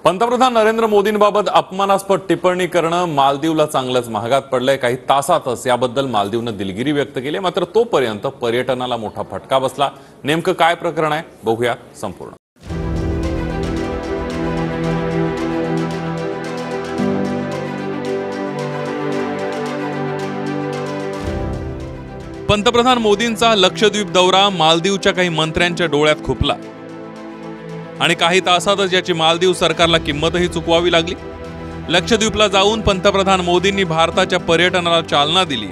पंतप्रधान नरेंद्र मोदींबाबत अपमानास्पद टिप्पणी करणं मालदीवला चांगलंच महागात पडलंय। काही तासातच याबद्दल मालदीवनं दिलगिरी व्यक्त केली, मात्र तोपर्यंत पर्यटनाला मोठा फटका बसला। नेमकं काय प्रकरण आहे बघूया संपूर्ण। पंतप्रधान मोदींचा लक्षद्वीप दौरा मालदीवच्या काही मंत्र्यांच्या डोळ्यात खुपला आणि काही तासातच याची मालदीव सरकारला किंमतही चुकवावी लागली। लक्षद्वीपला जाऊन पंतप्रधान मोदींनी भारताच्या पर्यटनाला चालना दिली।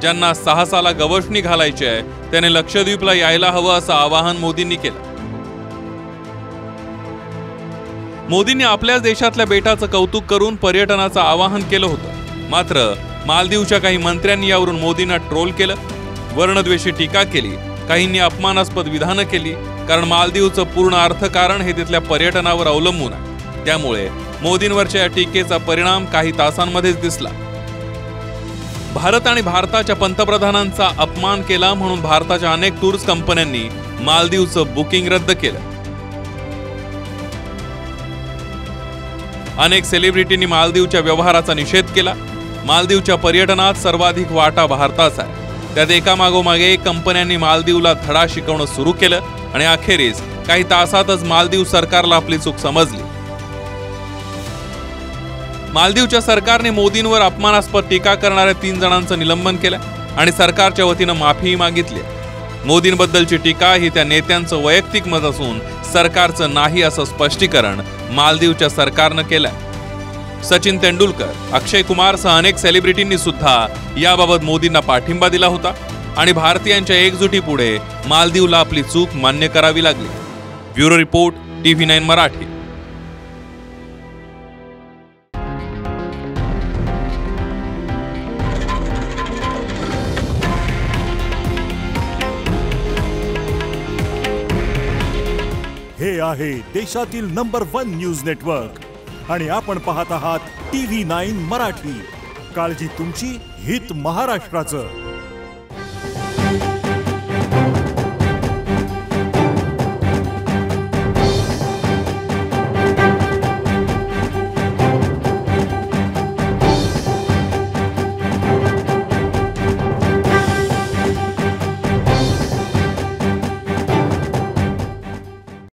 ज्यांना साहसाला गवसणी घालायची आहे त्याने लक्षद्वीपला यायला हवं असं आवाहन मोदींनी केलं। मोदींनी आपल्याच देशातल्या बेटाचं कौतुक करून पर्यटनाचं आवाहन केलं होतं, मात्र मालदीवच्या काही मंत्र्यांनी यावरून मोदींना ट्रोल केलं, वर्णद्वेषी टीका केली, काहींनी अपमानास्पद विधानं केली। कारण मालदीवचं पूर्ण अर्थकारण हे तिथल्या पर्यटनावर अवलंबून आहे। त्यामुळे मोदींवरच्या या टीकेचा परिणाम काही तासांमध्येच दिसला। भारत आणि भारताच्या पंतप्रधानांचा अपमान केला म्हणून भारताच्या अनेक टूर्स कंपन्यांनी मालदीवचं बुकिंग रद्द केलं। अनेक सेलिब्रिटींनी मालदीवच्या व्यवहाराचा निषेध केला। मालदीवच्या पर्यटनात सर्वाधिक वाटा भारताचा आहे, त्यात एकामागोमाग एक कंपन्यांनी मालदीवला धडा शिकवणं सुरू केलं आणि अखेरीस काही तासातच मालदीव सरकारला आपली चूक समजली। मालदीवच्या सरकारने मोदींवर अपमानास्पद टीका करणाऱ्या 3 जणांचं निलंबन केलं आणि सरकारच्या वतीनं माफीही मागितली। मोदींबद्दलची टीका ही त्या नेत्यांचं वैयक्तिक मत असून सरकारचं नाही असं स्पष्टीकरण मालदीवच्या सरकारनं केलंय। सचिन तेंडुलकर, अक्षय कुमारसह अनेक सेलिब्रिटींनी सुद्धा याबाबत मोदींना पाठिंबा दिला होता आणि भारतीयांच्या एकजुटीपुढे मालदीवला आपली चूक मान्य करावी लागली। Bureau report, TV9 Marathi. हे आहे देशातील नंबर 1 न्यूज नेटवर्क आणि आपण पाहत आहात TV9 मराठी। काळजी तुमची, हित महाराष्ट्राचं।